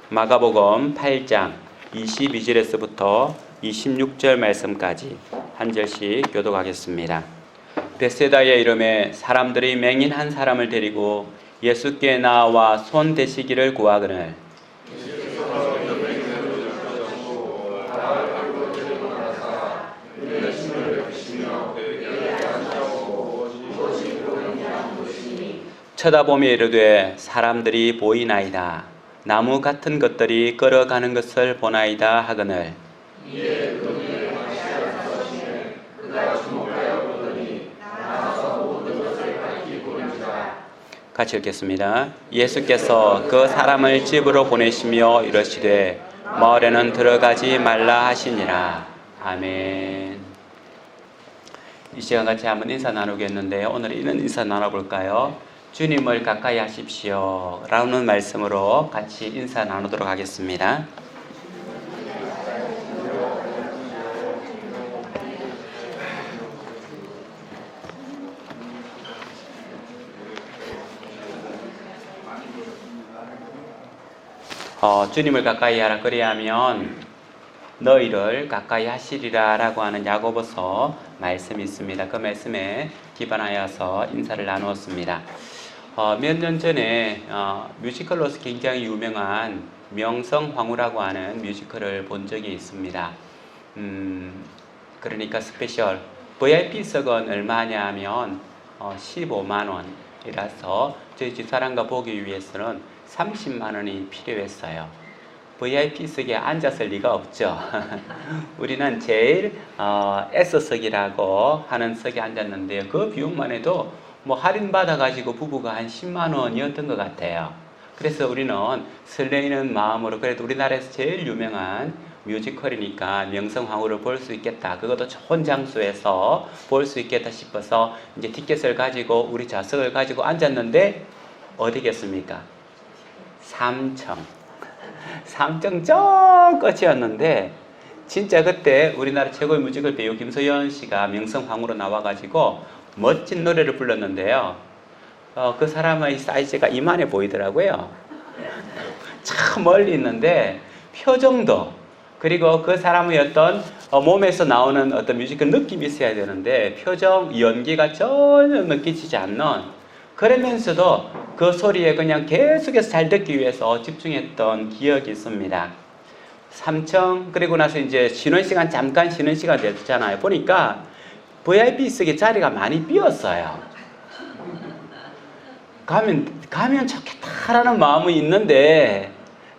마가복음 8장 22절에서부터 26절 말씀까지 한 절씩 교독하겠습니다. 벳세다의 이름에 사람들이 맹인 한 사람을 데리고 예수께 나와 손 대시기를 구하거늘 쳐다보며 이르되 사람들이 보이나이다. 나무 같은 것들이 걸어가는 것을 보나이다 하거늘 같이 읽겠습니다. 예수께서 그 사람을 집으로 보내시며 이르시되 마을에는 들어가지 말라 하시니라. 아멘. 이 시간 같이 한번 인사 나누겠는데요. 오늘 이런 인사 나눠볼까요? 주님을 가까이 하십시오 라는 말씀으로 같이 인사 나누도록 하겠습니다. 주님을 가까이 하라 그리하면 너희를 가까이 하시리라 라고 하는 야고보서 말씀이 있습니다. 그 말씀에 기반하여서 인사를 나누었습니다. 몇 년 전에 뮤지컬로서 굉장히 유명한 명성황후라고 하는 뮤지컬을 본 적이 있습니다. 그러니까 스페셜 VIP석은 얼마냐 하면 15만 원이라서 저희 집사람과 보기 위해서는 30만 원이 필요했어요. VIP석에 앉았을 리가 없죠. 우리는 제일 S석이라고 하는 석에 앉았는데요. 그 비용만 해도 할인 받아가지고 부부가 한 10만 원이었던 것 같아요. 그래서 우리는 설레이는 마음으로 그래도 우리나라에서 제일 유명한 뮤지컬이니까 명성황후를 볼 수 있겠다. 그것도 좋은 장소에서 볼 수 있겠다 싶어서 이제 티켓을 가지고 우리 좌석을 가지고 앉았는데 어디겠습니까? 3층 저 끝이었는데 진짜 그때 우리나라 최고의 뮤지컬 배우 김소연 씨가 명성황후로 나와가지고 멋진 노래를 불렀는데요. 그 사람의 사이즈가 이만해 보이더라고요. 참 멀리 있는데 표정도 그리고 그 사람의 어떤 몸에서 나오는 어떤 뮤지컬 느낌이 있어야 되는데 표정, 연기가 전혀 느껴지지 않는 그러면서도 그 소리에 그냥 계속해서 잘 듣기 위해서 집중했던 기억이 있습니다. 3층 그리고 나서 이제 쉬는 시간 잠깐 쉬는 시간 됐잖아요. 보니까 VIP석에 자리가 많이 비었어요. 가면 좋겠다라는 마음이 있는데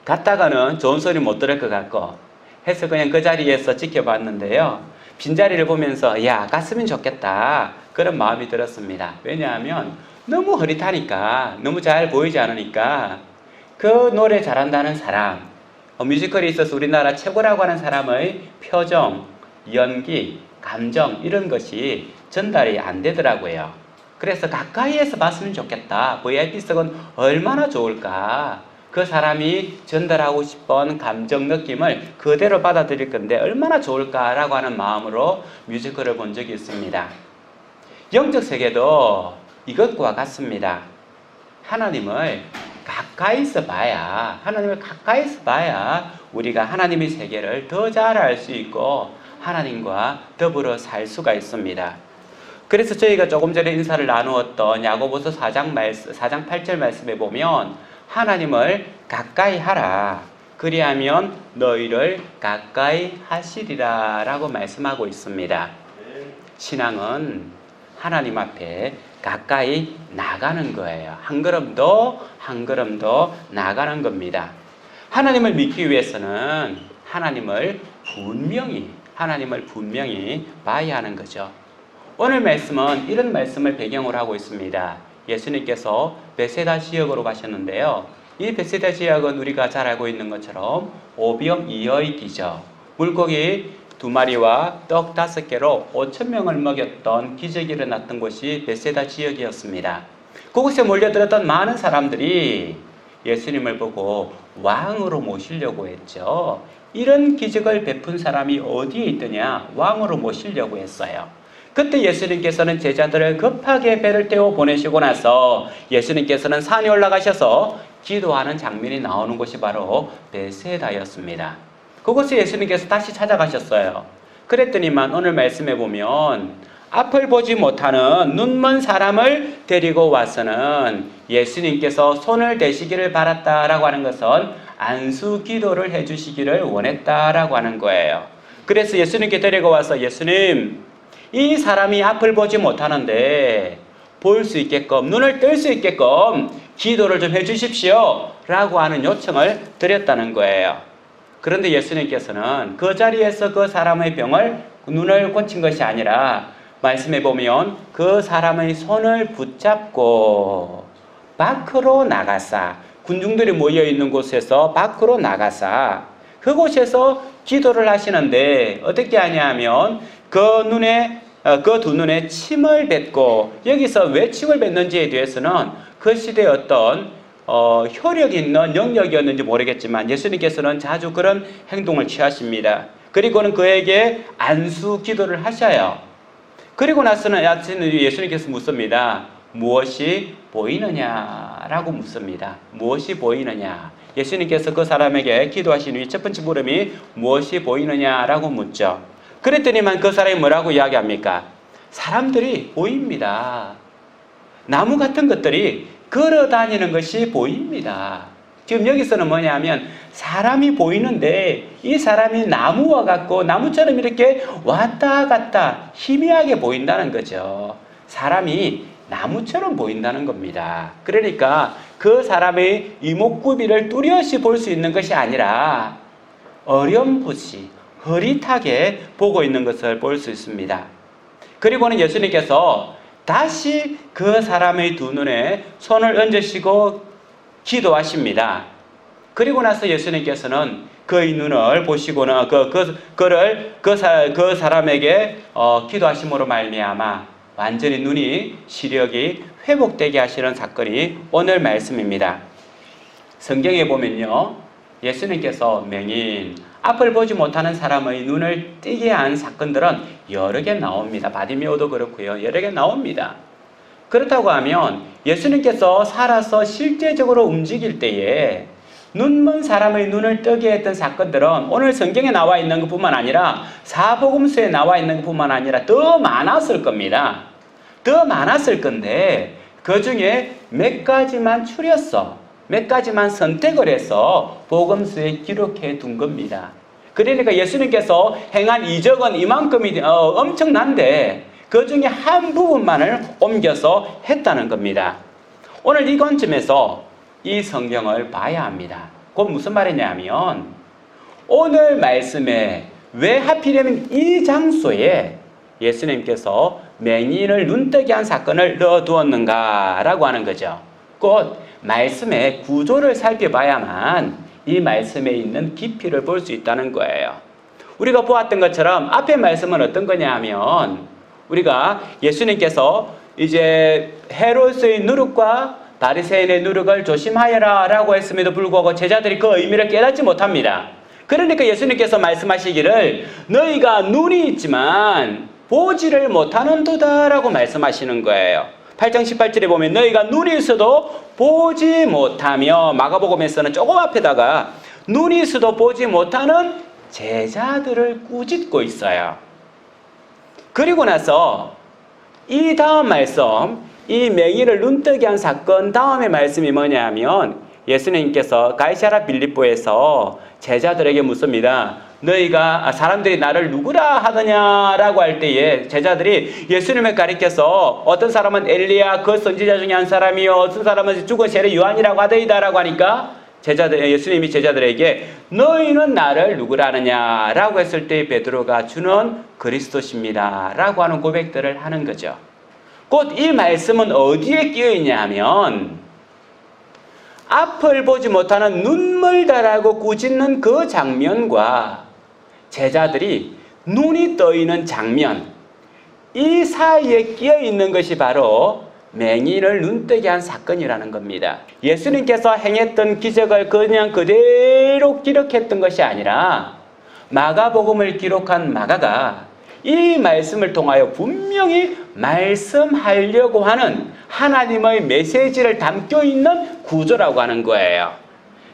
갔다가는 좋은 소리 못 들을 것 같고 해서 그냥 그 자리에서 지켜봤는데요. 빈자리를 보면서 야 갔으면 좋겠다 그런 마음이 들었습니다. 왜냐하면 너무 흐릿하니까 너무 잘 보이지 않으니까 그 노래 잘한다는 사람 뮤지컬에 있어서 우리나라 최고라고 하는 사람의 표정, 연기, 감정 이런 것이 전달이 안 되더라고요. 그래서 가까이에서 봤으면 좋겠다. VIP석은 얼마나 좋을까. 그 사람이 전달하고 싶은 감정 느낌을 그대로 받아들일 건데 얼마나 좋을까라고 하는 마음으로 뮤지컬을 본 적이 있습니다. 영적 세계도 이것과 같습니다. 하나님을 가까이서 봐야 우리가 하나님의 세계를 더 잘 알 수 있고 하나님과 더불어 살 수가 있습니다. 그래서 저희가 조금 전에 인사를 나누었던 야고보서 4장 8절 말씀에 보면 하나님을 가까이 하라. 그리하면 너희를 가까이 하시리라 라고 말씀하고 있습니다. 신앙은 하나님 앞에 가까이 나가는 거예요. 한 걸음 더 나가는 겁니다. 하나님을 믿기 위해서는 하나님을 분명히 봐야 하는 거죠. 오늘 말씀은 이런 말씀을 배경으로 하고 있습니다. 예수님께서 벳세다 지역으로 가셨는데요. 이 벳세다 지역은 우리가 잘 알고 있는 것처럼 오병이어의 기적, 물고기 2마리와 떡 5개로 5,000명을 먹였던 기적이 일어났던 곳이 벳세다 지역이었습니다. 그곳에 몰려들었던 많은 사람들이 예수님을 보고 왕으로 모시려고 했죠. 이런 기적을 베푼 사람이 어디에 있더냐? 왕으로 모시려고 했어요. 그때 예수님께서는 제자들을 급하게 배를 태워 보내시고 나서 예수님께서는 산에 올라가셔서 기도하는 장면이 나오는 곳이 바로 베세다였습니다. 그곳에 예수님께서 다시 찾아가셨어요. 그랬더니만 오늘 말씀해 보면 앞을 보지 못하는 눈먼 사람을 데리고 와서는 예수님께서 손을 대시기를 바랐다라고 하는 것은 안수 기도를 해주시기를 원했다라고 하는 거예요. 그래서 예수님께 데리고 와서 예수님, 이 사람이 앞을 보지 못하는데 볼 수 있게끔, 눈을 뜰 수 있게끔 기도를 좀 해주십시오 라고 하는 요청을 드렸다는 거예요. 그런데 예수님께서는 그 자리에서 그 사람의 눈을 고친 것이 아니라 말씀해 보면 그 사람의 손을 붙잡고 밖으로 나가사, 군중들이 모여 있는 곳에서 밖으로 나가사 그곳에서 기도를 하시는데 어떻게 하냐면 그 두 눈에 침을 뱉고, 여기서 왜 침을 뱉는지에 대해서는 그 시대의 어떤 효력 있는 영역이었는지 모르겠지만 예수님께서는 자주 그런 행동을 취하십니다. 그리고는 그에게 안수 기도를 하셔요. 그리고 나서는 예수님께서 묻습니다. 무엇이 보이느냐라고 묻습니다. 무엇이 보이느냐. 예수님께서 그 사람에게 기도하신 후에 첫 번째 물음이 무엇이 보이느냐라고 묻죠. 그랬더니만 그 사람이 뭐라고 이야기합니까? 사람들이 보입니다. 나무 같은 것들이 걸어 다니는 것이 보입니다. 지금 여기서는 뭐냐면 사람이 보이는데 이 사람이 나무와 같고 나무처럼 이렇게 왔다 갔다 희미하게 보인다는 거죠. 사람이 나무처럼 보인다는 겁니다. 그러니까 그 사람의 이목구비를 뚜렷이 볼 수 있는 것이 아니라 어렴풋이 흐릿하게 보고 있는 것을 볼 수 있습니다. 그리고는 예수님께서 다시 그 사람의 두 눈에 손을 얹으시고 기도하십니다. 그리고 나서 예수님께서는 그의 눈을 보시고는 그 사람에게 기도하심으로 말미암아 완전히 눈이 시력이 회복되게 하시는 사건이 오늘 말씀입니다. 성경에 보면요, 예수님께서 맹인, 앞을 보지 못하는 사람의 눈을 뜨게 한 사건들은 여러 개 나옵니다. 바디메오도 그렇고요. 여러 개 나옵니다. 그렇다고 하면 예수님께서 살아서 실제적으로 움직일 때에 눈먼 사람의 눈을 뜨게 했던 사건들은 오늘 성경에 나와 있는 것뿐만 아니라 사복음서에 나와 있는 것뿐만 아니라 더 많았을 겁니다. 더 많았을 건데 그 중에 몇 가지만 추렸어. 몇 가지만 선택을 해서 복음서에 기록해 둔 겁니다. 그러니까 예수님께서 행한 이적은 이만큼이 엄청난데 그 중에 한 부분만을 옮겨서 했다는 겁니다. 오늘 이 관점에서 이 성경을 봐야 합니다. 그건 무슨 말이냐면 오늘 말씀에 왜 하필이면 이 장소에 예수님께서 맹인을 눈뜨게 한 사건을 넣어두었는가라고 하는 거죠. 곧 말씀의 구조를 살펴봐야만 이 말씀에 있는 깊이를 볼 수 있다는 거예요. 우리가 보았던 것처럼 앞에 말씀은 어떤 거냐 하면 우리가 예수님께서 이제 헤롯의 누룩과 바리새인의 누룩을 조심하여라 라고 했음에도 불구하고 제자들이 그 의미를 깨닫지 못합니다. 그러니까 예수님께서 말씀하시기를 너희가 눈이 있지만 보지를 못하는도다 라고 말씀하시는 거예요. 8장 18절에 보면 너희가 눈이 있어도 보지 못하며, 마가복음에서는 조금 앞에다가 눈이 있어도 보지 못하는 제자들을 꾸짖고 있어요. 그리고 나서 이 다음 말씀, 이 맹인을 눈뜨게 한 사건 다음의 말씀이 뭐냐면 예수님께서 가이사랴 빌립보에서 제자들에게 묻습니다. 너희가 사람들이 나를 누구라 하더냐라고 할 때에 제자들이 예수님을 가리켜서 어떤 사람은 엘리야 그 선지자 중에 한 사람이요, 어떤 사람은 죽은 세례 요한이라고 하더이다라고 하니까 예수님이 제자들에게 너희는 나를 누구라 하느냐라고 했을 때 베드로가 주는 그리스도십니다 라고 하는 고백들을 하는 거죠. 곧 이 말씀은 어디에 끼어 있냐 하면 앞을 보지 못하는 눈멀다라고 꾸짖는 그 장면과 제자들이 눈이 떠있는 장면, 이 사이에 끼어 있는 것이 바로 맹인을 눈뜨게 한 사건이라는 겁니다. 예수님께서 행했던 기적을 그냥 그대로 기록했던 것이 아니라 마가복음을 기록한 마가가 이 말씀을 통하여 분명히 말씀하려고 하는 하나님의 메시지를 담고 있는 구조라고 하는 거예요.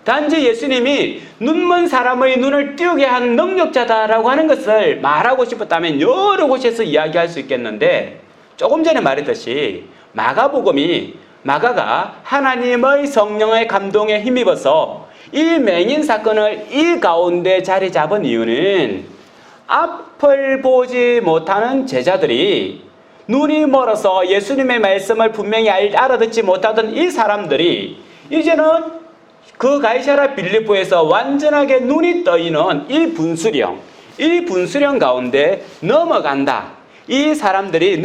단지 예수님이 눈먼 사람의 눈을 띄우게 한 능력자다라고 하는 것을 말하고 싶었다면 여러 곳에서 이야기할 수 있겠는데, 조금 전에 말했듯이 마가가 하나님의 성령의 감동에 힘입어서 이 맹인 사건을 이 가운데 자리 잡은 이유는 앞을 보지 못하는 제자들이, 눈이 멀어서 예수님의 말씀을 분명히 알아듣지 못하던 이 사람들이 이제는 그 가이사랴 빌립보에서 완전하게 눈이 떠있는 이 분수령 가운데 넘어간다. 이 사람들이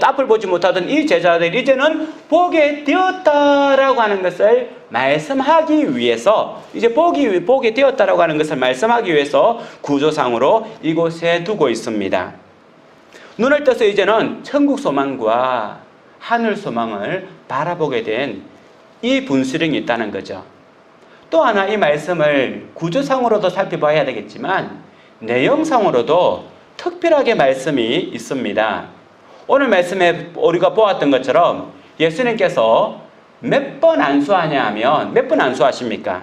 앞을 보지 못하던 이 제자들이 이제는 보게 되었다라고 하는 것을 말씀하기 위해서, 이제 보게 되었다라고 하는 것을 말씀하기 위해서 구조상으로 이곳에 두고 있습니다. 눈을 떠서 이제는 천국 소망과 하늘 소망을 바라보게 된 이 분수령이 있다는 거죠. 또 하나 이 말씀을 구조상으로도 살펴봐야 되겠지만 내용상으로도 특별하게 말씀이 있습니다. 오늘 말씀에 우리가 보았던 것처럼 예수님께서 몇 번 안수하냐 하면, 몇 번 안수하십니까?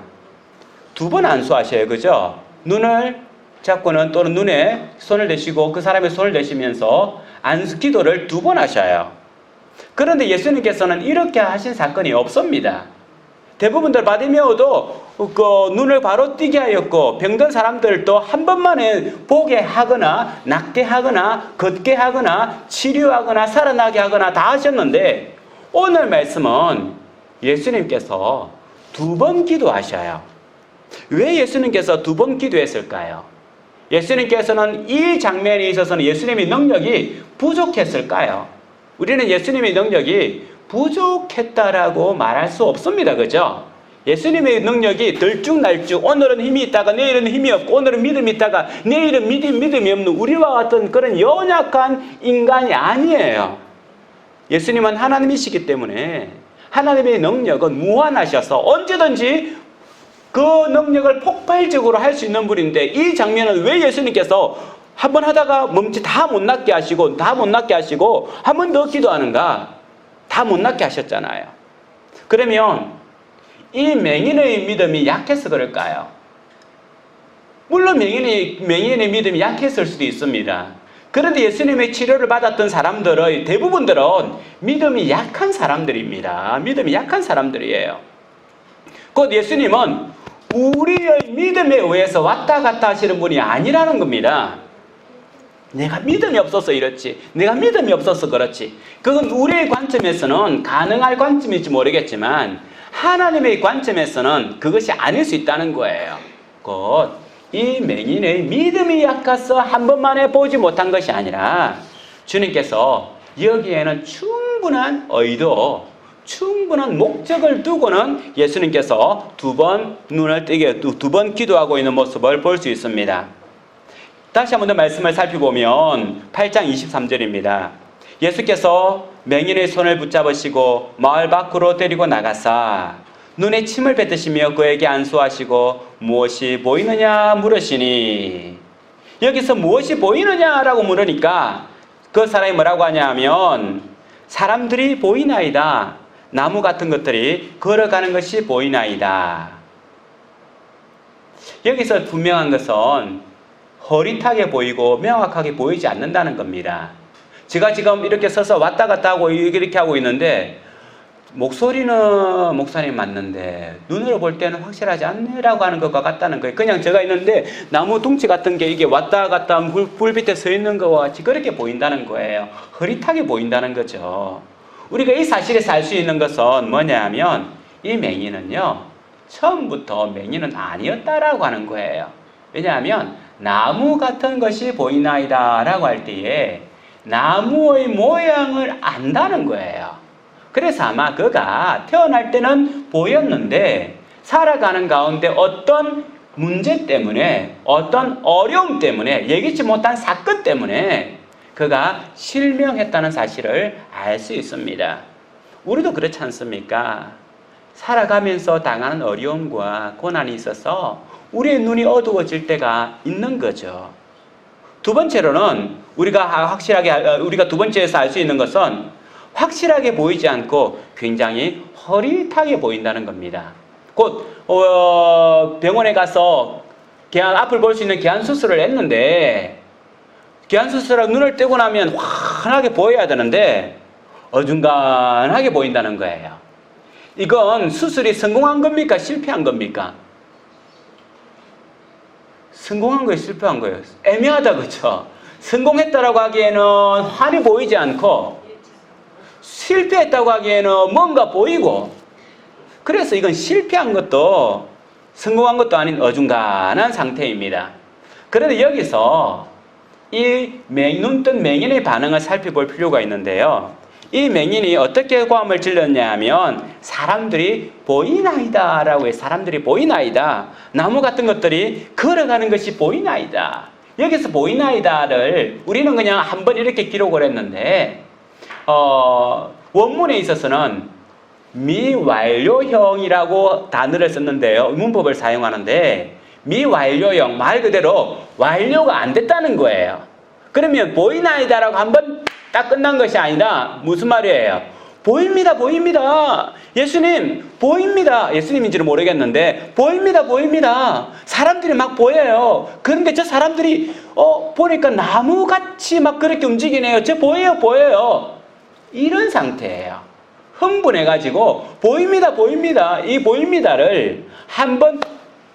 2번 안수하셔요. 그죠? 눈을 잡고는, 또는 눈에 손을 대시고 그 사람의 손을 대시면서 안수 기도를 2번 하셔요. 그런데 예수님께서는 이렇게 하신 사건이 없습니다. 대부분들 바디메오도 그 눈을 바로 뜨게 하였고, 병든 사람들도 한 번만에 보게 하거나 낫게 하거나 걷게 하거나 치료하거나 살아나게 하거나 다 하셨는데, 오늘 말씀은 예수님께서 2번 기도하셔요. 왜 예수님께서 2번 기도했을까요? 예수님께서는 이 장면에 있어서는 예수님의 능력이 부족했을까요? 우리는 예수님의 능력이 부족했다라고 말할 수 없습니다. 그죠? 예수님의 능력이 들쭉날쭉, 오늘은 힘이 있다가 내일은 힘이 없고, 오늘은 믿음이 있다가 내일은 믿음이 없는 우리와 같은 그런 연약한 인간이 아니에요. 예수님은 하나님이시기 때문에 하나님의 능력은 무한하셔서 언제든지 그 능력을 폭발적으로 할 수 있는 분인데, 이 장면은 왜 예수님께서 한 번 하다가 멈지 다 못 낫게 하시고 한 번 더 기도하는가? 다 못 낫게 하셨잖아요. 그러면 이 맹인의 믿음이 약해서 그럴까요? 물론 맹인의 믿음이 약했을 수도 있습니다. 그런데 예수님의 치료를 받았던 사람들의 대부분들은 믿음이 약한 사람들입니다. 믿음이 약한 사람들이에요. 곧 예수님은 우리의 믿음에 의해서 왔다 갔다 하시는 분이 아니라는 겁니다. 내가 믿음이 없어서 이렇지, 내가 믿음이 없어서 그렇지, 그건 우리의 관점에서는 가능할 관점일지 모르겠지만 하나님의 관점에서는 그것이 아닐 수 있다는 거예요. 곧 이 맹인의 믿음이 약해서 한 번만에 보지 못한 것이 아니라 주님께서 여기에는 충분한 의도, 충분한 목적을 두고는 예수님께서 2번 눈을 뜨게, 2번 기도하고 있는 모습을 볼 수 있습니다. 다시 한 번 더 말씀을 살펴보면 8장 23절입니다. 예수께서 맹인의 손을 붙잡으시고 마을 밖으로 데리고 나가사 눈에 침을 뱉으시며 그에게 안수하시고 무엇이 보이느냐 물으시니, 여기서 무엇이 보이느냐라고 물으니까 그 사람이 뭐라고 하냐 하면, 사람들이 보이나이다, 나무 같은 것들이 걸어가는 것이 보이나이다. 여기서 분명한 것은 허릿하게 보이고 명확하게 보이지 않는다는 겁니다. 제가 지금 이렇게 서서 왔다 갔다 하고 이렇게 하고 있는데 목소리는 목사님 맞는데 눈으로 볼 때는 확실하지 않네라고 하는 것과 같다는 거예요. 그냥 제가 있는데 나무 둥치 같은 게 이게 왔다 갔다 불 밑에 서 있는 것과 같이 그렇게 보인다는 거예요. 흐릿하게 보인다는 거죠. 우리가 이 사실에서 알 수 있는 것은 뭐냐 하면, 이 맹인은요 처음부터 맹인은 아니었다라고 하는 거예요. 왜냐하면 나무 같은 것이 보이나이다 라고 할 때에 나무의 모양을 안다는 거예요. 그래서 아마 그가 태어날 때는 보였는데 살아가는 가운데 어떤 문제 때문에, 어떤 어려움 때문에, 예기치 못한 사건 때문에 그가 실명했다는 사실을 알 수 있습니다. 우리도 그렇지 않습니까? 살아가면서 당하는 어려움과 고난이 있어서 우리의 눈이 어두워질 때가 있는 거죠. 2번째로는 우리가 확실하게, 우리가 2번째에서 알 수 있는 것은 확실하게 보이지 않고 굉장히 허릿하게 보인다는 겁니다. 곧 병원에 가서 앞을 볼 수 있는 개안 수술을 했는데 개안 수술하고 눈을 뜨고 나면 환하게 보여야 되는데 어중간하게 보인다는 거예요. 이건 수술이 성공한 겁니까? 실패한 겁니까? 성공한 거예요? 실패한 거예요? 애매하다, 그렇죠? 성공했다라고 하기에는 환히 보이지 않고 실패했다고 하기에는 뭔가 보이고, 그래서 이건 실패한 것도 성공한 것도 아닌 어중간한 상태입니다. 그런데 여기서 이 눈뜬 맹인의 반응을 살펴볼 필요가 있는데요. 이 맹인이 어떻게 고함을 질렀냐 하면 사람들이 보이나이다 라고 해요. 사람들이 보이나이다. 나무 같은 것들이 걸어가는 것이 보이나이다. 여기서 보이나이다를 우리는 그냥 한번 이렇게 기록을 했는데 원문에 있어서는 미완료형이라고 단어를 썼는데요. 문법을 사용하는데 미완료형, 말 그대로 완료가 안 됐다는 거예요. 그러면 보이나이다라고 한번 딱 끝난 것이 아니라 무슨 말이에요? 보입니다, 보입니다. 예수님, 보입니다. 예수님인지는 모르겠는데 보입니다, 보입니다. 사람들이 막 보여요. 그런데 저 사람들이 보니까 나무같이 막 그렇게 움직이네요. 저 보여요, 보여요. 이런 상태예요. 흥분해가지고 보입니다, 보입니다. 이 보입니다를 한번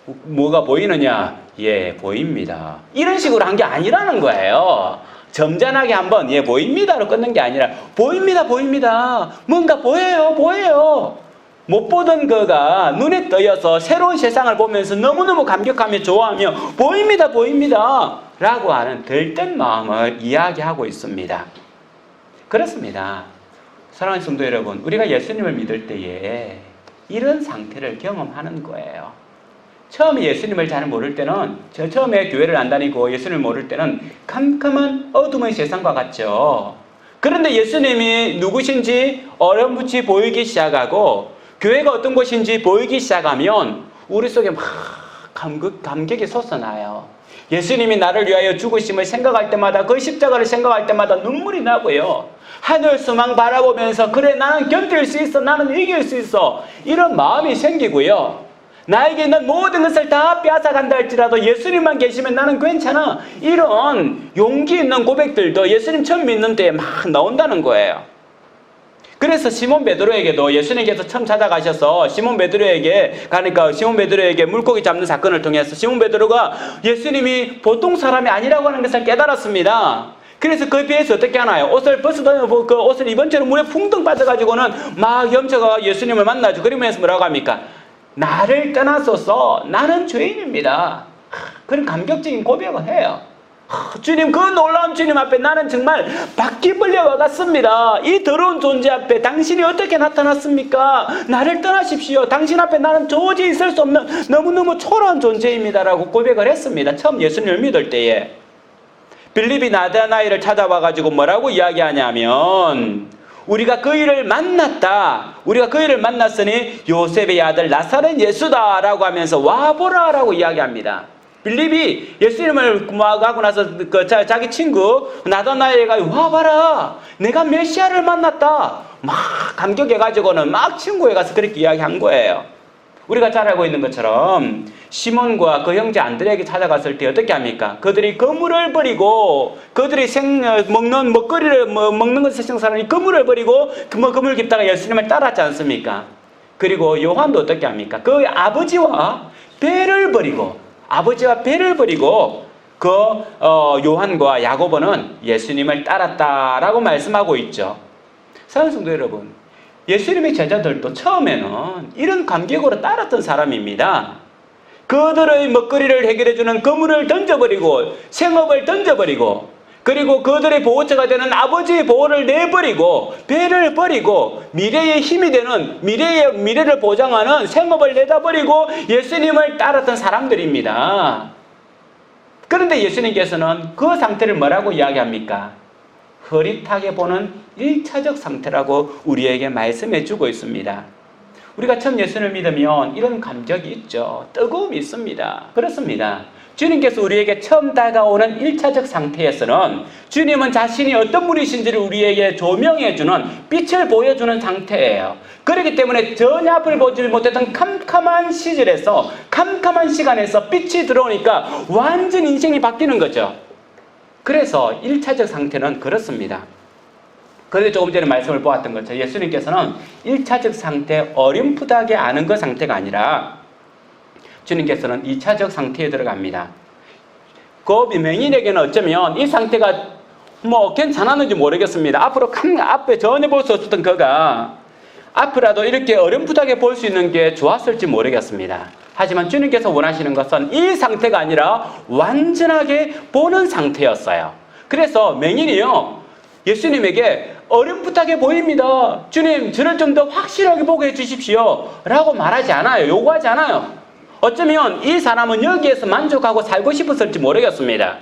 뭐가 보이느냐? 예, 보입니다. 이런 식으로 한 게 아니라는 거예요. 점잖하게 한번 예, 보입니다로 끊는 게 아니라 보입니다, 보입니다. 뭔가 보여요, 보여요. 못 보던 거가 눈에 떠여서 새로운 세상을 보면서 너무너무 감격하며 좋아하며 보입니다, 보입니다 라고 하는 들뜬 마음을 이야기하고 있습니다. 그렇습니다. 사랑하는 성도 여러분, 우리가 예수님을 믿을 때에 이런 상태를 경험하는 거예요. 처음에 예수님을 잘 모를 때는, 처음에 교회를 안 다니고 예수님을 모를 때는 캄캄한 어둠의 세상과 같죠. 그런데 예수님이 누구신지 어렴풋이 보이기 시작하고 교회가 어떤 곳인지 보이기 시작하면 우리 속에 막 감격이 솟아나요. 예수님이 나를 위하여 죽으심을 생각할 때마다, 그 십자가를 생각할 때마다 눈물이 나고요. 하늘 소망 바라보면서 그래, 나는 견딜 수 있어, 나는 이길 수 있어, 이런 마음이 생기고요. 나에게 있는 모든 것을 다 빼앗아간다 할지라도 예수님만 계시면 나는 괜찮아, 이런 용기 있는 고백들도 예수님 처음 믿는 때에 막 나온다는 거예요. 그래서 시몬 베드로에게도 예수님께서 처음 찾아가셔서 시몬 베드로에게 가니까 시몬 베드로에게 물고기 잡는 사건을 통해서 시몬 베드로가 예수님이 보통 사람이 아니라고 하는 것을 깨달았습니다. 그래서 그 비해서 어떻게 하나요? 옷을 벗어도 그 옷을 입은 채로 물에 풍덩 빠져가지고는 막 헤엄쳐가 예수님을 만나죠. 그러면서 뭐라고 합니까? 나를 떠나소서, 나는 죄인입니다. 그런 감격적인 고백을 해요. 주님, 그 놀라운 주님 앞에 나는 정말 바퀴벌레 와 같습니다. 이 더러운 존재 앞에 당신이 어떻게 나타났습니까? 나를 떠나십시오. 당신 앞에 나는 도저히 있을 수 없는 너무너무 초라한 존재입니다 라고 고백을 했습니다. 처음 예수님을 믿을 때에. 빌립이 나다나엘을 찾아와가지고 뭐라고 이야기하냐면, 우리가 그 일을 만났다, 우리가 그 일을 만났으니 요셉의 아들 나사렛 예수다 라고 하면서 와보라 라고 이야기합니다. 빌립이 예수님을 하고 나서 자기 친구 나다나엘가 와봐라, 내가 메시아를 만났다, 막 감격해가지고는 막 친구에 가서 그렇게 이야기한 거예요. 우리가 잘 알고 있는 것처럼 시몬과 그 형제 안드레에게 찾아갔을 때 어떻게 합니까? 그들이 그물을 버리고, 그들이 먹는 먹거리를 먹는 것을 생산하니 그물을 버리고 그물 깊다가 예수님을 따랐지 않습니까? 그리고 요한도 어떻게 합니까? 그 아버지와 배를 버리고 그 요한과 야고보는 예수님을 따랐다라고 말씀하고 있죠. 사랑하는 성도 여러분, 예수님의 제자들도 처음에는 이런 감격으로 따랐던 사람입니다. 그들의 먹거리를 해결해주는 그물을 던져버리고 생업을 던져버리고, 그리고 그들의 보호처가 되는 아버지의 보호를 내버리고 배를 버리고 미래의 힘이 되는 미래를 보장하는 생업을 내다버리고 예수님을 따랐던 사람들입니다. 그런데 예수님께서는 그 상태를 뭐라고 이야기합니까? 흐릿하게 보는 1차적 상태라고 우리에게 말씀해 주고 있습니다. 우리가 처음 예수를 믿으면 이런 감격이 있죠. 뜨거움이 있습니다. 그렇습니다. 주님께서 우리에게 처음 다가오는 1차적 상태에서는 주님은 자신이 어떤 분이신지를 우리에게 조명해주는, 빛을 보여주는 상태예요. 그렇기 때문에 전혀 앞을 보지 못했던 캄캄한 시절에서, 캄캄한 시간에서 빛이 들어오니까 완전 인생이 바뀌는 거죠. 그래서 1차적 상태는 그렇습니다. 그런데 조금 전에 말씀을 보았던 것처럼 예수님께서는 1차적 상태, 어림푸다하게 아는 그 상태가 아니라 주님께서는 2차적 상태에 들어갑니다. 그 맹인에게는 어쩌면 이 상태가 괜찮았는지 모르겠습니다. 앞에 전혀 볼 수 없었던 그가 앞이라도 이렇게 어렴풋하게 볼 수 있는 게 좋았을지 모르겠습니다. 하지만 주님께서 원하시는 것은 이 상태가 아니라 완전하게 보는 상태였어요. 그래서 맹인이요, 예수님에게 어렴풋하게 보입니다. 주님, 저를 좀 더 확실하게 보게 해주십시오 라고 말하지 않아요. 요구하지 않아요. 어쩌면 이 사람은 여기에서 만족하고 살고 싶었을지 모르겠습니다.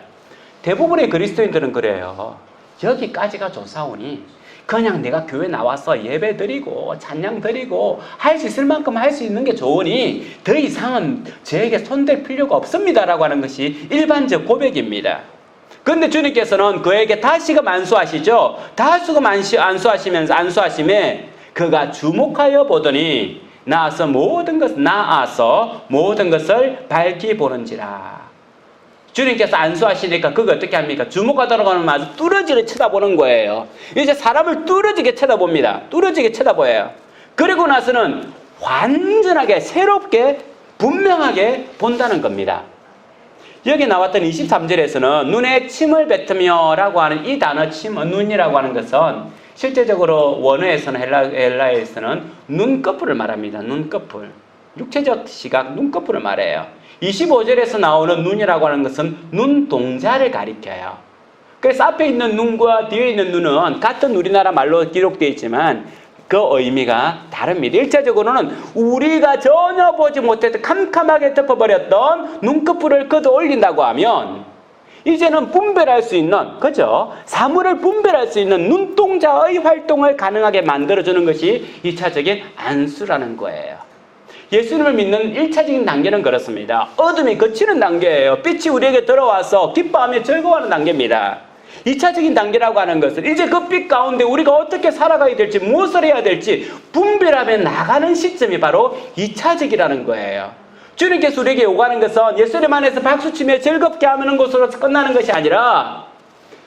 대부분의 그리스도인들은 그래요. 여기까지가 좋사오니 그냥 내가 교회 나와서 예배 드리고 찬양 드리고 할 수 있을 만큼 할 수 있는 게 좋으니 더 이상은 저에게 손댈 필요가 없습니다 라고 하는 것이 일반적 고백입니다. 그런데 주님께서는 그에게 다시금 안수하시죠. 다시금 안수하심에 그가 주목하여 보더니 나아서 모든 것을 밝히 보는지라. 주님께서 안수하시니까 그거 어떻게 합니까? 주목하도록 하면 아주 뚫어지게 쳐다보는 거예요. 이제 사람을 뚫어지게 쳐다봅니다. 뚫어지게 쳐다보여요. 그리고 나서는 완전하게 새롭게 분명하게 본다는 겁니다. 여기 나왔던 23절에서는 눈에 침을 뱉으며 라고 하는 이 단어 눈이라고 하는 것은 실제적으로 원어에서는 헬라어에서는 눈꺼풀을 말합니다. 눈꺼풀. 육체적 시각 눈꺼풀을 말해요. 25절에서 나오는 눈이라고 하는 것은 눈동자를 가리켜요. 그래서 앞에 있는 눈과 뒤에 있는 눈은 같은 우리나라 말로 기록되어 있지만 그 의미가 다릅니다. 1차적으로는 우리가 전혀 보지 못했던 캄캄하게 덮어버렸던 눈꺼풀을 걷어 올린다고 하면 이제는 분별할 수 있는, 그죠? 사물을 분별할 수 있는 눈동자의 활동을 가능하게 만들어주는 것이 2차적인 안수라는 거예요. 예수님을 믿는 1차적인 단계는 그렇습니다. 어둠이 걷히는 단계예요. 빛이 우리에게 들어와서 기뻐하며 즐거워하는 단계입니다. 2차적인 단계라고 하는 것은 이제 그 빛 가운데 우리가 어떻게 살아가야 될지, 무엇을 해야 될지 분별하며 나가는 시점이 바로 2차적이라는 거예요. 주님께서 우리에게 요구하는 것은 예수님 안에서 박수치며 즐겁게 하는 것으로 끝나는 것이 아니라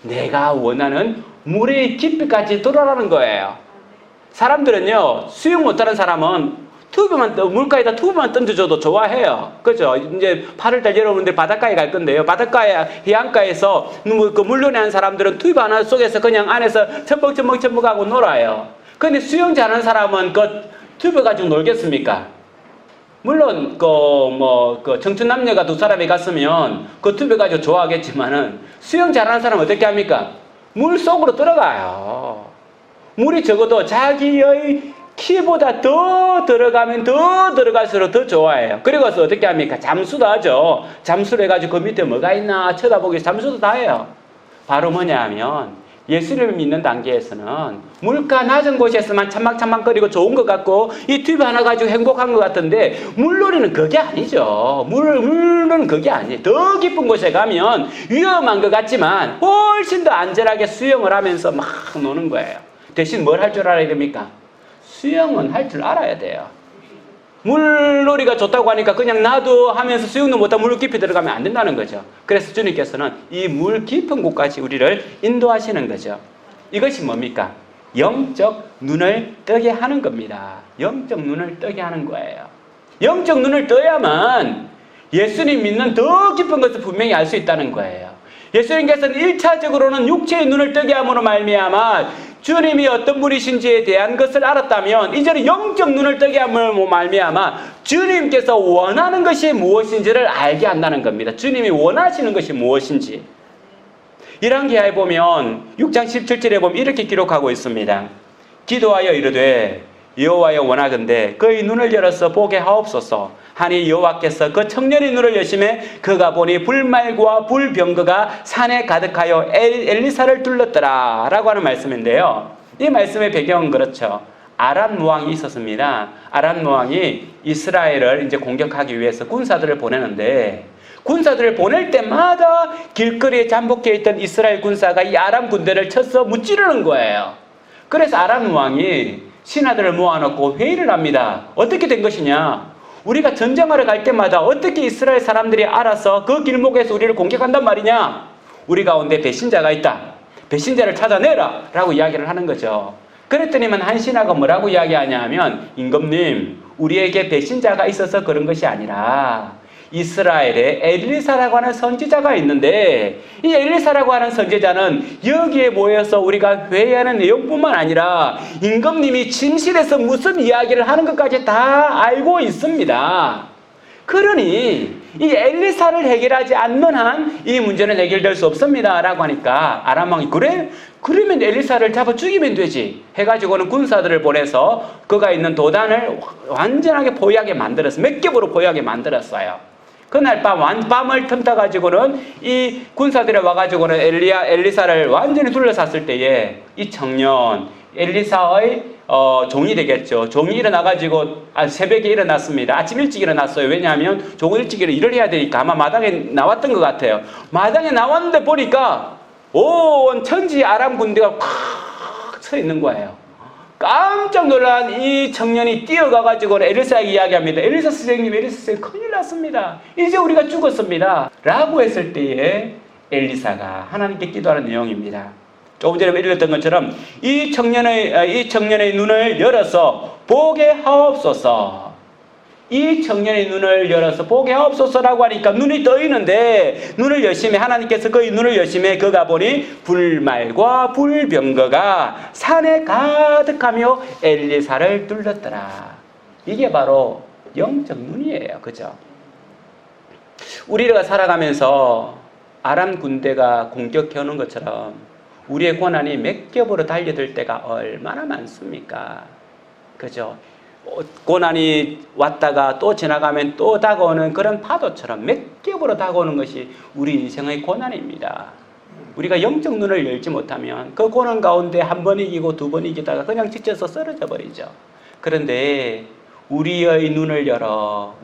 내가 원하는 물의 깊이까지 들어라는 거예요. 사람들은요, 수영 못하는 사람은 물가에다 튜브만 던져줘도 좋아해요. 그죠? 이제 8월달 여러분들 바닷가에 갈 건데요. 바닷가에, 해안가에서 그 물놀이 하는 사람들은 튜브 하나 속에서 그냥 안에서 첨벙첨벙하고 놀아요. 근데 수영 잘하는 사람은 그 튜브 가지고 놀겠습니까? 물론 청춘 남녀가 두 사람이 갔으면 그 튜브 가지고 좋아하겠지만은 수영 잘하는 사람은 어떻게 합니까? 물 속으로 들어가요. 물이 적어도 자기의 키보다 더 들어가면 더 들어갈수록 더 좋아해요. 그리고 어떻게 합니까? 잠수도 하죠. 잠수를 해가지고 그 밑에 뭐가 있나 쳐다보기 위해서 잠수도 다 해요. 바로 뭐냐 하면 예수를 믿는 단계에서는 물가 낮은 곳에서만 참막참막거리고 좋은 것 같고 이 튜브 하나 가지고 행복한 것 같은데 물놀이는 그게 아니죠. 물은 그게 아니에요. 더 깊은 곳에 가면 위험한 것 같지만 훨씬 더 안전하게 수영을 하면서 막 노는 거예요. 대신 뭘 할 줄 알아야 됩니까? 수영은 할 줄 알아야 돼요. 물놀이가 좋다고 하니까 그냥 나도 하면서 수영도 못하고 물 깊이 들어가면 안 된다는 거죠. 그래서 주님께서는 이 물 깊은 곳까지 우리를 인도하시는 거죠. 이것이 뭡니까? 영적 눈을 뜨게 하는 겁니다. 영적 눈을 뜨게 하는 거예요. 영적 눈을 떠야만 예수님 믿는 더 깊은 것을 분명히 알 수 있다는 거예요. 예수님께서는 1차적으로는 육체의 눈을 뜨게 함으로 말미암아 주님이 어떤 분이신지에 대한 것을 알았다면 이제는 영적 눈을 뜨게 함으로 말미암아 주님께서 원하는 것이 무엇인지를 알게 한다는 겁니다. 주님이 원하시는 것이 무엇인지. 열왕기하에 보면 6장 17절에 보면 이렇게 기록하고 있습니다. 기도하여 이르되 여호와여 원하건대 그의 눈을 열어서 보게 하옵소서 하니 여호와께서 그 청년의 눈을 여심해 그가 보니 불말과 불병거가 산에 가득하여 엘리사를 둘렀더라 라고 하는 말씀인데요. 이 말씀의 배경은 그렇죠. 아람 왕이 있었습니다. 아람 왕이 이스라엘을 이제 공격하기 위해서 군사들을 보내는데, 군사들을 보낼 때마다 길거리에 잠복해 있던 이스라엘 군사가 이 아람 군대를 쳐서 무찌르는 거예요. 그래서 아람 왕이 신하들을 모아놓고 회의를 합니다. 어떻게 된 것이냐? 우리가 전쟁하러 갈 때마다 어떻게 이스라엘 사람들이 알아서 그 길목에서 우리를 공격한단 말이냐? 우리 가운데 배신자가 있다. 배신자를 찾아내라! 라고 이야기를 하는 거죠. 그랬더니만 한 신하가 뭐라고 이야기하냐 하면, 임금님, 우리에게 배신자가 있어서 그런 것이 아니라 이스라엘에 엘리사라고 하는 선지자가 있는데, 이 엘리사라고 하는 선지자는 여기에 모여서 우리가 회의하는 내용뿐만 아니라 임금님이 침실에서 무슨 이야기를 하는 것까지 다 알고 있습니다. 그러니 이 엘리사를 해결하지 않는 한 이 문제는 해결될 수 없습니다 라고 하니까 아람 왕이, 그래? 그러면 엘리사를 잡아 죽이면 되지 해가지고는 군사들을 보내서 그가 있는 도단을 완전하게 포위하게 만들었어요. 몇 겹으로 포위하게 만들었어요. 그날 밤을 틈타가지고는 이 군사들이 와가지고는 엘리사를 완전히 둘러쌌을 때에 이 청년 엘리사의 종이 되겠죠. 종이 일어나가지고 새벽에 일어났습니다. 아침 일찍 일어났어요. 왜냐하면 종이 일찍 일을 해야 되니까 아마 마당에 나왔던 것 같아요. 마당에 나왔는데 보니까 온 천지 아람 군대가 콱 서 있는 거예요. 깜짝 놀란 이 청년이 뛰어가가지고 엘리사에게 이야기합니다. 엘리사 선생님, 엘리사 선생님, 큰일 났습니다. 이제 우리가 죽었습니다. 라고 했을 때에 엘리사가 하나님께 기도하는 내용입니다. 조금 전에 읽었던 것처럼 이 청년의 눈을 열어서 보게 하옵소서. 이 청년의 눈을 열어서 보게 하옵소서라고 하니까 눈이 떠있는데, 눈을 열심히 하나님께서 그의 눈을 열심히 그가 보니 불말과 불병거가 산에 가득하며 엘리사를 둘렀더라. 이게 바로 영적 눈이에요. 그죠? 우리가 살아가면서 아람 군대가 공격해 오는 것처럼 우리의 고난이 몇 겹으로 달려들 때가 얼마나 많습니까? 그죠? 고난이 왔다가 또 지나가면 또 다가오는 그런 파도처럼 몇 겹으로 다가오는 것이 우리 인생의 고난입니다. 우리가 영적 눈을 열지 못하면 그 고난 가운데 한 번 이기고 두 번 이기다가 그냥 지쳐서 쓰러져 버리죠. 그런데 우리의 눈을 열어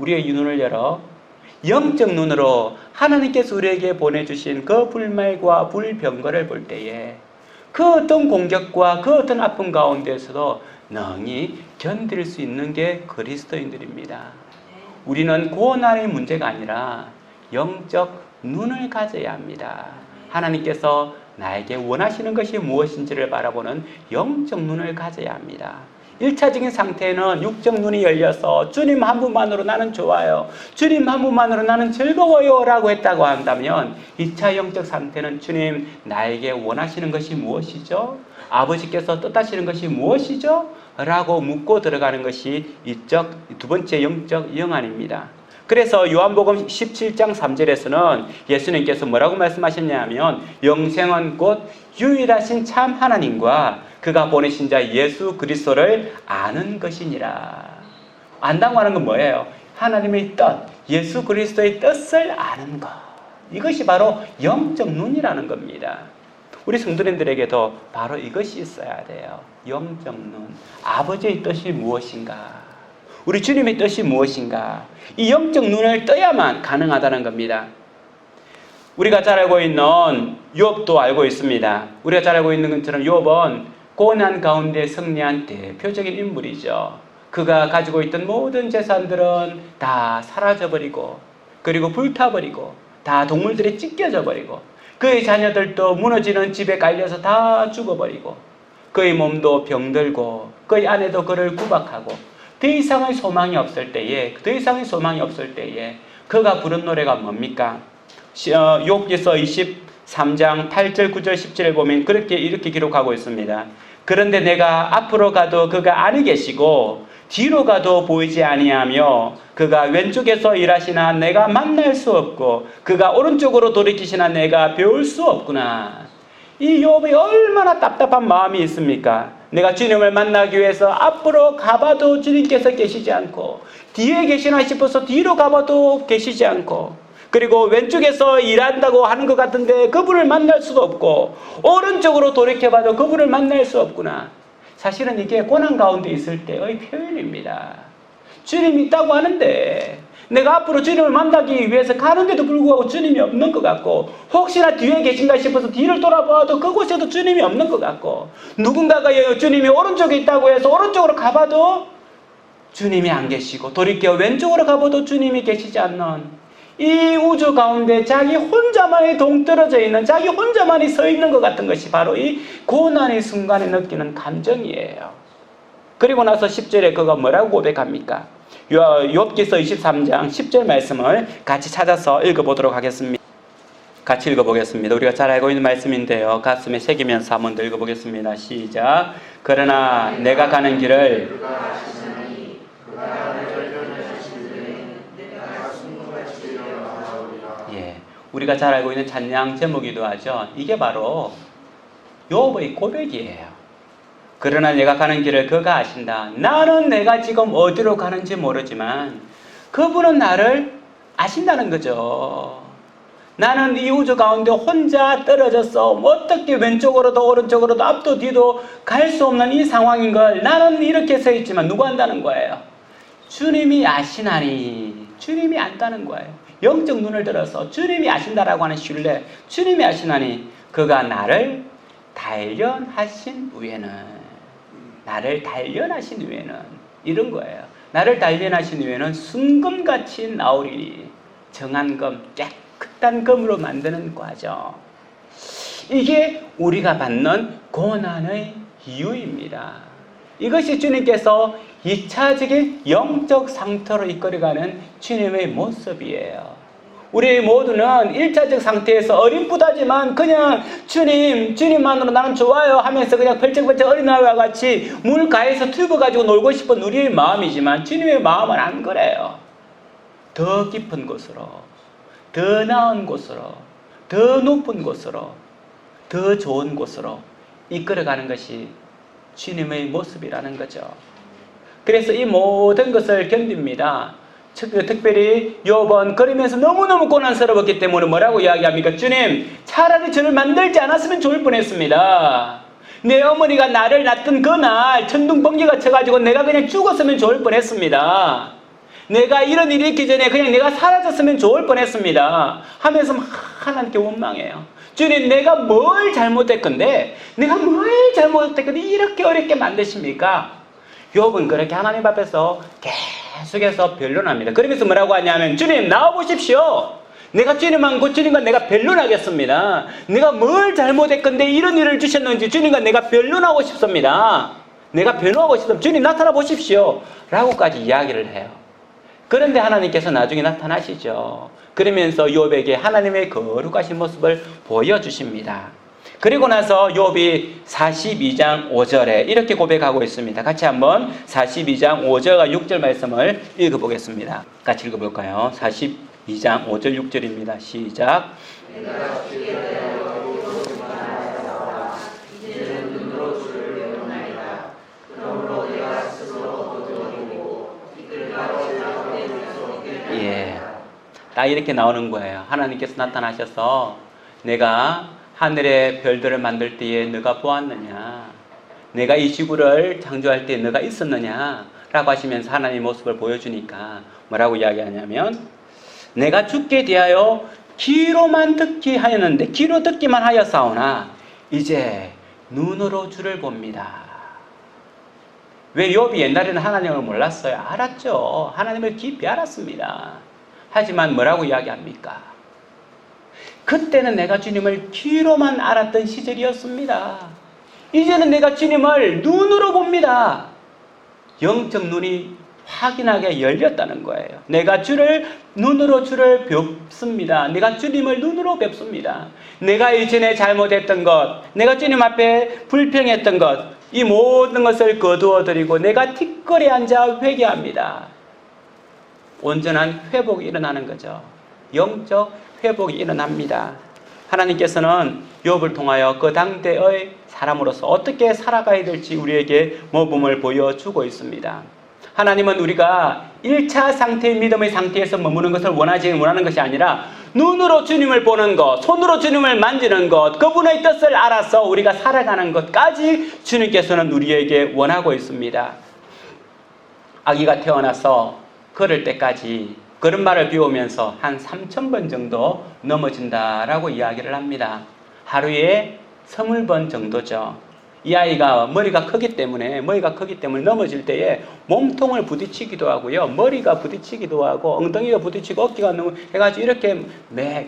영적 눈으로 하나님께서 우리에게 보내주신 그 불말과 불병거를 볼 때에 그 어떤 공격과 그 어떤 아픔 가운데서도 능히 견딜 수 있는 게 그리스도인들입니다. 우리는 고난의 문제가 아니라 영적 눈을 가져야 합니다. 하나님께서 나에게 원하시는 것이 무엇인지를 바라보는 영적 눈을 가져야 합니다. 1차적인 상태는 육적 눈이 열려서 주님 한 분만으로 나는 좋아요, 주님 한 분만으로 나는 즐거워요 라고 했다고 한다면, 2차 영적 상태는 주님 나에게 원하시는 것이 무엇이죠? 아버지께서 뜻하시는 것이 무엇이죠? 라고 묻고 들어가는 것이 두 번째 영적 영안입니다. 그래서 요한복음 17장 3절에서는 예수님께서 뭐라고 말씀하셨냐면, 영생은 곧 유일하신 참 하나님과 그가 보내신 자 예수 그리스도를 아는 것이니라. 안다고 하는 건 뭐예요? 하나님의 뜻, 예수 그리스도의 뜻을 아는 것. 이것이 바로 영적 눈이라는 겁니다. 우리 성도님들에게도 바로 이것이 있어야 돼요. 영적 눈. 아버지의 뜻이 무엇인가? 우리 주님의 뜻이 무엇인가? 이 영적 눈을 떠야만 가능하다는 겁니다. 우리가 잘 알고 있는 욥도 알고 있습니다. 우리가 잘 알고 있는 것처럼 욥은 고난 가운데 승리한 대표적인 인물이죠. 그가 가지고 있던 모든 재산들은 다 사라져버리고, 그리고 불타버리고, 다 동물들에 찢겨져 버리고, 그의 자녀들도 무너지는 집에 깔려서 다 죽어버리고, 그의 몸도 병들고, 그의 아내도 그를 구박하고, 더 이상의 소망이 없을 때에 그가 부른 노래가 뭡니까? 욥기서 23장 8절 9절 10절에 보면 이렇게 기록하고 있습니다. 그런데 내가 앞으로 가도 그가 아니 계시고 뒤로 가도 보이지 아니하며, 그가 왼쪽에서 일하시나 내가 만날 수 없고 그가 오른쪽으로 돌이키시나 내가 배울 수 없구나. 이 욥이 얼마나 답답한 마음이 있습니까? 내가 주님을 만나기 위해서 앞으로 가봐도 주님께서 계시지 않고, 뒤에 계시나 싶어서 뒤로 가봐도 계시지 않고, 그리고 왼쪽에서 일한다고 하는 것 같은데 그분을 만날 수도 없고, 오른쪽으로 돌이켜봐도 그분을 만날 수 없구나. 사실은 이게 고난 가운데 있을 때의 표현입니다. 주님이 있다고 하는데 내가 앞으로 주님을 만나기 위해서 가는데도 불구하고 주님이 없는 것 같고, 혹시나 뒤에 계신가 싶어서 뒤를 돌아봐도 그곳에도 주님이 없는 것 같고, 누군가가 주님이 오른쪽에 있다고 해서 오른쪽으로 가봐도 주님이 안 계시고, 돌이켜 왼쪽으로 가봐도 주님이 계시지 않는 이 우주 가운데 자기 혼자만이 동떨어져 있는, 자기 혼자만이 서 있는 것 같은 것이 바로 이 고난의 순간에 느끼는 감정이에요. 그리고 나서 10절에 그가 뭐라고 고백합니까? 욥기서 23장 10절 말씀을 같이 찾아서 읽어보도록 하겠습니다. 같이 읽어보겠습니다. 우리가 잘 알고 있는 말씀인데요, 가슴에 새기면서 한번 더 읽어보겠습니다. 시작. 그러나 내가 가는 길을 우리가 잘 알고 있는 찬양 제목이기도 하죠. 이게 바로 욥의 고백이에요. 그러나 내가 가는 길을 그가 아신다. 나는 내가 지금 어디로 가는지 모르지만 그분은 나를 아신다는 거죠. 나는 이 우주 가운데 혼자 떨어져서 어떻게 왼쪽으로도 오른쪽으로도 앞도 뒤도 갈 수 없는 이 상황인 걸 나는 이렇게 서 있지만 누가 안다는 거예요? 주님이 아시나니. 주님이 안다는 거예요. 영적 눈을 들어서 주님이 아신다라고 하는 신뢰, 주님이 아시나니 그가 나를 단련하신 후에는, 나를 단련하신 후에는 이런 거예요. 나를 단련하신 후에는 순금같이 나오리니. 정한 금, 깨끗한 금으로 만드는 과정. 이게 우리가 받는 고난의 이유입니다. 이것이 주님께서 2차적인 영적 상태로 이끌어가는 주님의 모습이에요. 우리 모두는 1차적 상태에서 어림부다지만 그냥 주님만으로 나는 좋아요 하면서 그냥 펄쩍펄쩍 어린아이와 같이 물가에서 튜브 가지고 놀고 싶은 우리의 마음이지만 주님의 마음은 안 그래요. 더 깊은 곳으로, 더 나은 곳으로, 더 높은 곳으로, 더 좋은 곳으로 이끌어가는 것이 주님의 모습이라는 거죠. 그래서 이 모든 것을 견딥니다. 특별히 욥은 그러면서 너무너무 고난스러웠기 때문에 뭐라고 이야기합니까? 주님, 차라리 저를 만들지 않았으면 좋을 뻔했습니다. 내 어머니가 나를 낳던 그날 천둥번개가 쳐가지고 내가 그냥 죽었으면 좋을 뻔했습니다. 내가 이런 일이 있기 전에 그냥 내가 사라졌으면 좋을 뻔했습니다 하면서 막 하나님께 원망해요. 주님, 내가 뭘 잘못했건데 이렇게 어렵게 만드십니까? 욥은 그렇게 하나님 앞에서 계속해서 변론합니다. 그러면서 뭐라고 하냐면, 주님 나와보십시오. 내가 주님과 내가 변론하겠습니다. 내가 뭘 잘못했건데 이런 일을 주셨는지 주님과 내가 변론하고 싶습니다. 내가 변호하고 싶습니다. 주님 나타나 보십시오 라고까지 이야기를 해요. 그런데 하나님께서 나중에 나타나시죠. 그러면서 욥에게 하나님의 거룩하신 모습을 보여주십니다. 그리고 나서 욥이 42장 5절에 이렇게 고백하고 있습니다. 같이 한번 42장 5절과 6절 말씀을 읽어보겠습니다. 같이 읽어볼까요? 42장 5절 6절입니다. 시작. 딱 이렇게 나오는 거예요. 하나님께서 나타나셔서 내가 하늘의 별들을 만들 때에 너가 보았느냐? 내가 이 지구를 창조할 때 너가 있었느냐? 라고 하시면서 하나님의 모습을 보여주니까 뭐라고 이야기하냐면, 내가 죽게 대하여 귀로만 듣기 하였는데 귀로 듣기만 하였사오나 이제 눈으로 주를 봅니다. 왜 욥이 옛날에는 하나님을 몰랐어요? 알았죠. 하나님을 깊이 알았습니다. 하지만 뭐라고 이야기합니까? 그때는 내가 주님을 귀로만 알았던 시절이었습니다. 이제는 내가 주님을 눈으로 봅니다. 영적 눈이 확인하게 열렸다는 거예요. 내가 눈으로 주를 뵙습니다. 내가 주님을 눈으로 뵙습니다. 내가 이전에 잘못했던 것, 내가 주님 앞에 불평했던 것, 이 모든 것을 거두어드리고 내가 티끌에 앉아 회개합니다. 온전한 회복이 일어나는 거죠. 영적 회복이 일어납니다. 하나님께서는 욥을 통하여 그 당대의 사람으로서 어떻게 살아가야 될지 우리에게 모범을 보여주고 있습니다. 하나님은 우리가 1차 상태의 믿음의 상태에서 머무는 것을 원하는 것이 아니라 눈으로 주님을 보는 것, 손으로 주님을 만지는 것, 그분의 뜻을 알아서 우리가 살아가는 것까지 주님께서는 우리에게 원하고 있습니다. 아기가 태어나서 걸을 때까지 걸음마를 배우면서 한 3,000번 정도 넘어진다라고 이야기를 합니다. 하루에 20번 정도죠. 이 아이가 머리가 크기 때문에 넘어질 때에 몸통을 부딪히기도 하고요. 머리가 부딪히기도 하고 엉덩이가 부딪히고 어깨가 너무 해가지고 이렇게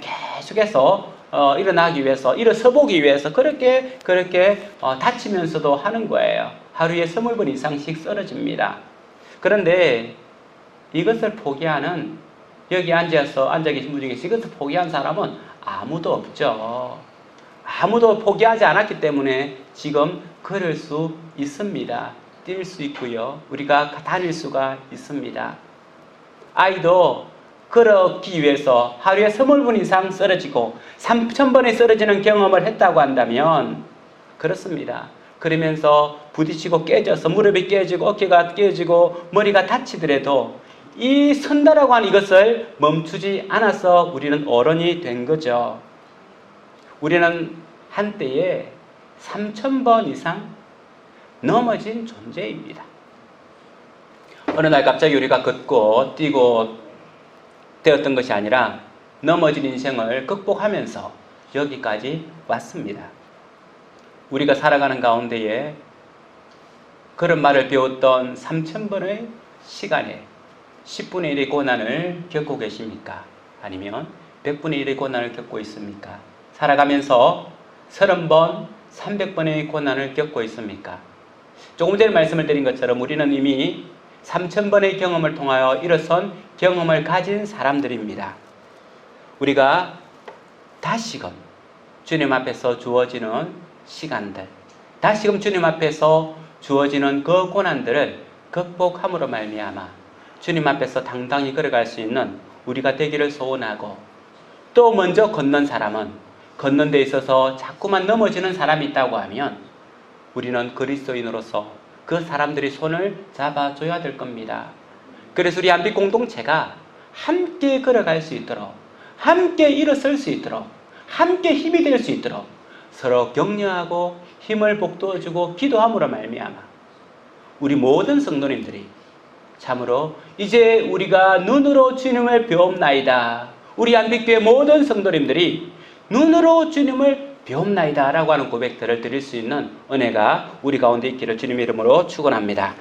계속해서 일어나기 위해서, 일어서보기 위해서 그렇게 다치면서도 하는 거예요. 하루에 20번 이상씩 쓰러집니다. 그런데 이것을 포기하는, 여기 앉아 계신 분 중에서 이것을 포기한 사람은 아무도 없죠. 아무도 포기하지 않았기 때문에 지금 걸을 수 있습니다. 뛸 수 있고요. 우리가 다닐 수가 있습니다. 아이도 걸었기 위해서 하루에 20번 이상 쓰러지고 3,000번에 쓰러지는 경험을 했다고 한다면 그렇습니다. 그러면서 부딪히고 깨져서 무릎이 깨지고 어깨가 깨지고 머리가 다치더라도 이 선다라고 하는 이것을 멈추지 않아서 우리는 어른이 된 거죠. 우리는 한때에 3,000번 이상 넘어진 존재입니다. 어느 날 갑자기 우리가 걷고 뛰고 되었던 것이 아니라 넘어진 인생을 극복하면서 여기까지 왔습니다. 우리가 살아가는 가운데에 걸음마를 배웠던 3,000번의 시간에 10분의 1의 고난을 겪고 계십니까? 아니면 100분의 1의 고난을 겪고 있습니까? 살아가면서 30번, 300번의 고난을 겪고 있습니까? 조금 전에 말씀을 드린 것처럼 우리는 이미 3,000번의 경험을 통하여 일어선 경험을 가진 사람들입니다. 우리가 다시금 주님 앞에서 주어지는 시간들, 다시금 주님 앞에서 주어지는 그 고난들을 극복함으로 말미암아 주님 앞에서 당당히 걸어갈 수 있는 우리가 되기를 소원하고, 또 먼저 걷는 사람은 걷는 데 있어서 자꾸만 넘어지는 사람이 있다고 하면 우리는 그리스도인으로서 그 사람들이 손을 잡아줘야 될 겁니다. 그래서 우리 안빛 공동체가 함께 걸어갈 수 있도록, 함께 일어설 수 있도록, 함께 힘이 될 수 있도록 서로 격려하고 힘을 북돋워주고 기도함으로 말미암아 우리 모든 성도님들이 참으로 이제 우리가 눈으로 주님을 배옵나이다, 우리 안빛교회 모든 성도님들이 눈으로 주님을 배옵나이다 라고 하는 고백들을 드릴 수 있는 은혜가 우리 가운데 있기를 주님의 이름으로 축원합니다.